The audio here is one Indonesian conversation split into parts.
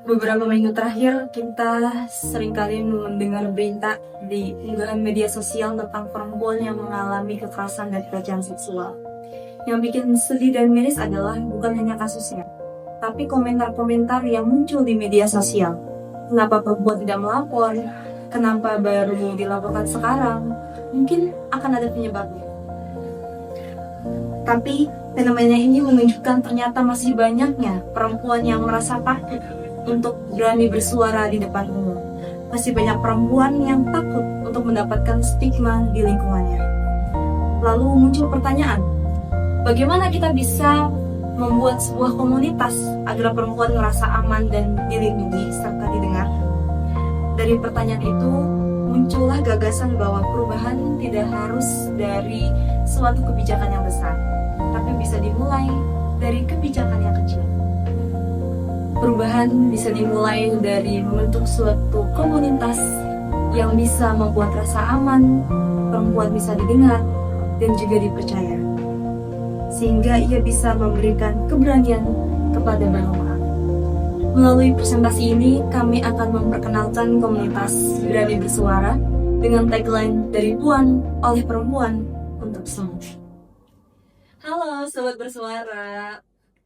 Beberapa minggu terakhir kita seringkali mendengar berita di unggahan media sosial tentang perempuan yang mengalami kekerasan dan pelecehan seksual. Yang bikin sedih dan miris adalah bukan hanya kasusnya, tapi komentar-komentar yang muncul di media sosial. Kenapa perempuan tidak melapor? Kenapa baru dilaporkan sekarang? Mungkin akan ada penyebabnya. Tapi fenomena ini menunjukkan ternyata masih banyaknya perempuan yang merasa takut untuk berani bersuara di depan umum. Masih banyak perempuan yang takut untuk mendapatkan stigma di lingkungannya. Lalu muncul pertanyaan, bagaimana kita bisa membuat sebuah komunitas agar perempuan merasa aman dan dilindungi serta didengar? Dari pertanyaan itu muncullah gagasan bahwa perubahan tidak harus dari suatu kebijakan yang besar, tapi bisa dimulai dari kebijakan yang kecil. Perubahan bisa dimulai dari membentuk suatu komunitas yang bisa membuat rasa aman, perempuan bisa didengar, dan juga dipercaya. Sehingga ia bisa memberikan keberanian kepada banyak orang. Melalui presentasi ini, kami akan memperkenalkan komunitas Berani Bersuara dengan tagline dari Puan oleh perempuan untuk semua. Halo Sobat Bersuara,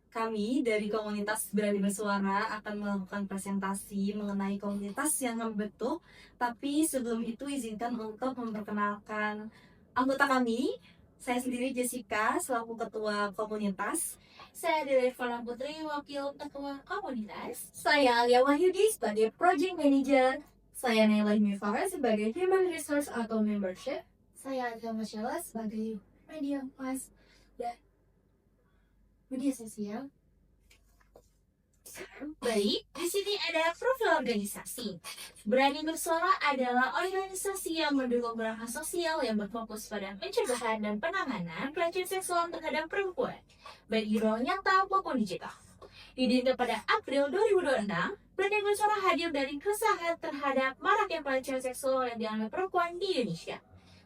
kami dari komunitas Berani Bersuara akan melakukan presentasi mengenai komunitas yang kami bentuk. Tapi sebelum itu izinkan untuk memperkenalkan anggota kami. Saya sendiri Jessica selaku ketua komunitas. Saya Devana Putri, wakil ketua komunitas. Saya Alia Wahyudi sebagai project manager. Saya Naila Mifara sebagai human resource atau membership. Saya Adela Sheila sebagai media mas dan media sosial. Baik, di sini ada profil organisasi. Berani Bersuara adalah organisasi yang mendukung gerakan sosial yang berfokus pada pencegahan dan penanganan pelecehan seksual terhadap perempuan, baik di ruang nyata maupun digital. Didirikan pada April 2026, Berani Bersuara hadir dari keresahan terhadap maraknya pelecehan seksual yang dialami perempuan di Indonesia.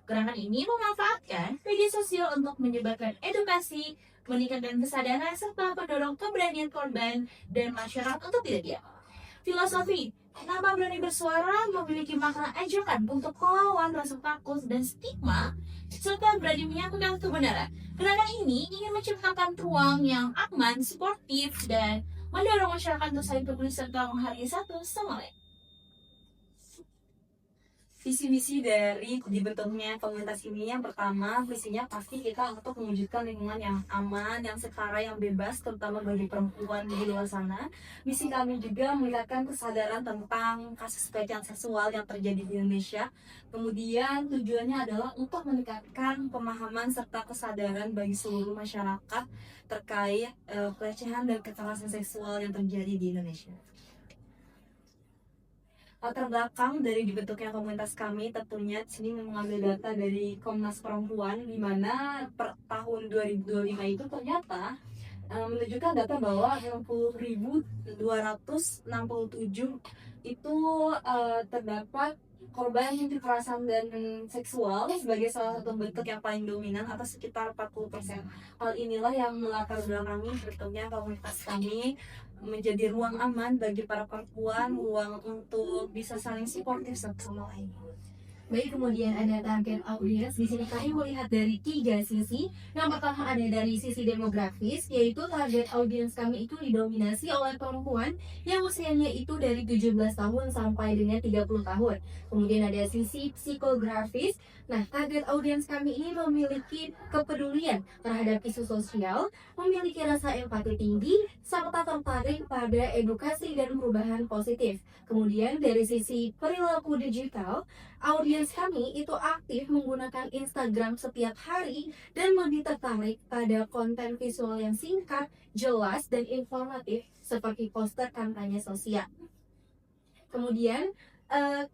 Gerakan ini memanfaatkan media sosial untuk menyebarkan edukasi, meningkatkan kesadaran serta mendorong keberanian korban dan masyarakat untuk tidak diam. Filosofi nama Berani Bersuara memiliki makna ajakan untuk melawan rasa takut dan stigma serta berani menyatakan kebenaran. Gerakan ini ingin menciptakan ruang yang aman, sportif, dan mendorong masyarakat untuk saling peduli serta menghargai satu sama lain. Visi-misi dari dibentuknya komunitas ini, yang pertama visinya pasti kita untuk mewujudkan lingkungan yang aman, yang setara, yang bebas, terutama bagi perempuan di luar sana. Misi kami juga meningkatkan kesadaran tentang kasus pelecehan seksual yang terjadi di Indonesia. Kemudian tujuannya adalah untuk meningkatkan pemahaman serta kesadaran bagi seluruh masyarakat terkait pelecehan dan kekerasan seksual yang terjadi di Indonesia. Latar belakang dari dibentuknya komunitas kami tentunya di sini mengambil data dari Komnas Perempuan, di mana per tahun 2025 itu ternyata menunjukkan data bahwa 60.267 itu terdapat korban kekerasan dan seksual sebagai salah satu bentuk yang paling dominan atau sekitar 40%. Hal inilah yang melatar belakangi bentuknya komunitas kami menjadi ruang aman bagi para perempuan, ruang untuk bisa saling suportif satu sama lain. Baik, kemudian ada target audience. Di sini kami melihat dari 3 sisi. Yang pertama ada dari sisi demografis, yaitu target audience kami itu didominasi oleh perempuan yang usianya itu dari 17 tahun sampai dengan 30 tahun. Kemudian ada sisi psikografis. Nah, target audience kami ini memiliki kepedulian terhadap isu sosial, memiliki rasa empati tinggi, serta tertarik pada edukasi dan perubahan positif. Kemudian dari sisi perilaku digital, audiens kami itu aktif menggunakan Instagram setiap hari dan lebih tertarik pada konten visual yang singkat, jelas, dan informatif seperti poster kampanye sosial. Kemudian,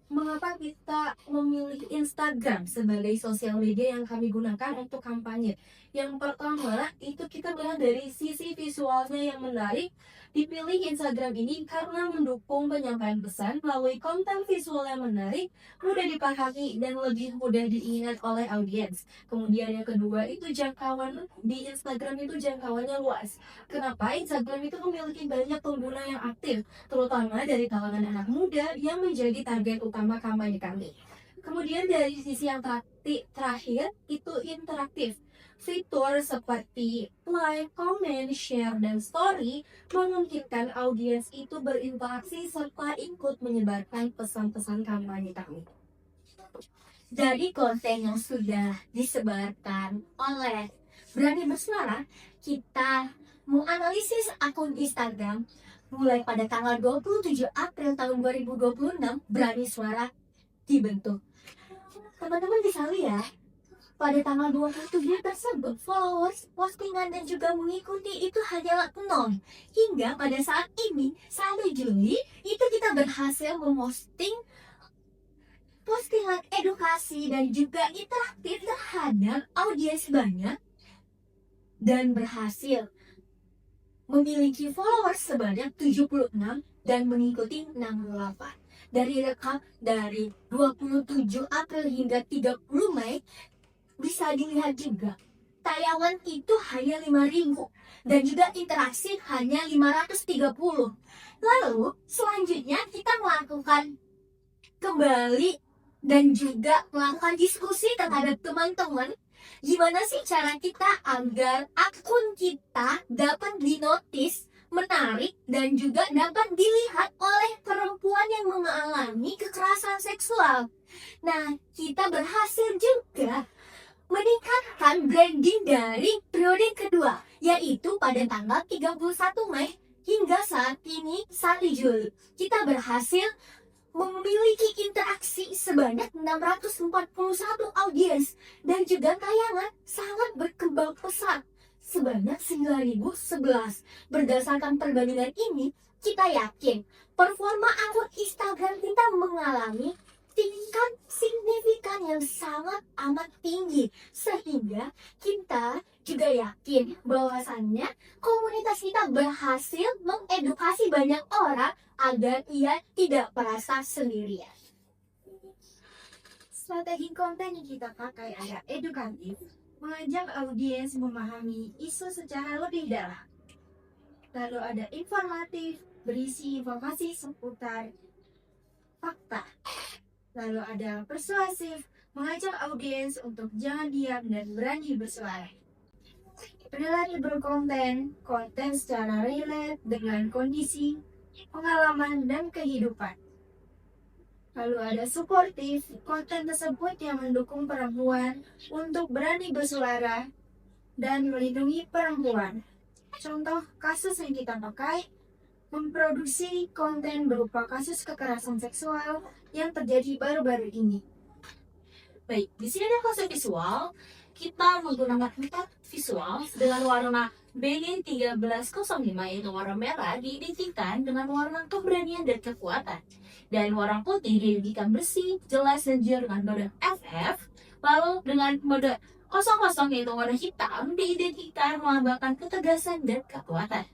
mengapa kita memilih Instagram sebagai sosial media yang kami gunakan untuk kampanye? Yang pertama, itu kita melihat dari sisi visualnya yang menarik. Dipilih Instagram ini karena mendukung penyampaian pesan melalui konten visual yang menarik, mudah dipahami, dan lebih mudah diingat oleh audiens. Kemudian yang kedua, itu jangkauan di Instagram itu jangkauannya luas. Kenapa? Instagram itu memiliki banyak pengguna yang aktif, terutama dari kalangan anak muda yang menjadi target utama kampanye kami. Kemudian dari sisi yang terakhir, itu interaktif. Fitur seperti like, comment, share, dan story memungkinkan audiens itu berinteraksi serta ikut menyebarkan pesan-pesan kampanye kami. Dari konten yang sudah disebarkan oleh Berani Bersuara, kita menganalisis akun Instagram mulai pada tanggal 27 April tahun 2026 Berani Suara dibentuk. Teman-teman bisa lihat pada tanggal 27 tersebut followers, postingan, dan juga mengikuti itu hanyalah 0. Hingga pada saat ini, 1 Juli, itu kita berhasil memposting postingan edukasi dan juga interaktif terhadap audiens banyak dan berhasil memiliki followers sebanyak 76 dan mengikuti 68. Dari rekap dari 27 April hingga 30 Mei, bisa dilihat juga tayangan itu hanya 5.000 dan juga interaksi hanya 530. Lalu selanjutnya kita melakukan kembali dan juga melakukan diskusi terhadap teman-teman, gimana sih cara kita agar akun kita dapat dinotis, menarik, dan juga dapat dilihat oleh perempuan yang mengalami kekerasan seksual. Nah, kita berhasil juga meningkatkan branding dari periode kedua, yaitu pada tanggal 31 Mei hingga saat ini 1 Juli. Kita berhasil memiliki interaksi sebanyak 641 audiens dan juga tayangan sangat berkembang pesat sebanyak 9.011. Berdasarkan perbandingan ini, kita yakin performa akun Instagram kita mengalami tingkat signifikan yang sangat amat tinggi, sehingga kita juga yakin bahwasannya komunitas kita berhasil mengedukasi banyak orang agar ia tidak merasa sendirian. Strategi konten yang kita pakai ada edukatif, mengajak audiens memahami isu secara lebih dalam. Lalu ada informatif, berisi informasi seputar fakta. Lalu ada persuasif, mengajak audiens untuk jangan diam dan berani bersuara. Berlari berkonten, konten secara relate dengan kondisi, pengalaman, dan kehidupan. Lalu ada suportif, konten tersebut yang mendukung perempuan untuk berani bersuara dan melindungi perempuan. Contoh kasus yang kita pakai, memproduksi konten berupa kasus kekerasan seksual yang terjadi baru-baru ini. Baik, di sini ada kasus visual. Kita menggunakan 4 visual dengan warna BG1305, yaitu warna merah diidentikan dengan warna keberanian dan kekuatan. Dan warna putih diidentikan bersih, jelas, dan jujur dengan kode FF. Lalu dengan mode 00 yaitu warna hitam diidentikan melambangkan ketegasan dan kekuatan.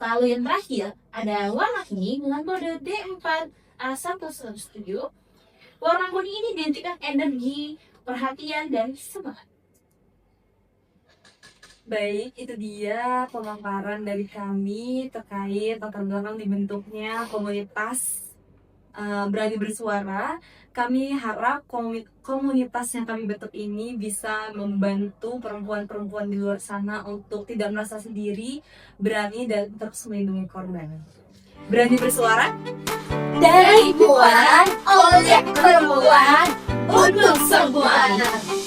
Lalu yang terakhir ada warna kuning dengan kode D4A117. Warna kuning ini diidentikan energi, perhatian, dan semangat. Baik, itu dia pemaparan dari kami terkait latar belakang dibentuknya komunitas Berani Bersuara. Kami harap komunitas yang kami bentuk ini bisa membantu perempuan-perempuan di luar sana untuk tidak merasa sendiri, berani, dan terus melindungi korban. Berani bersuara Dari perempuan oleh perempuan untuk semua anak.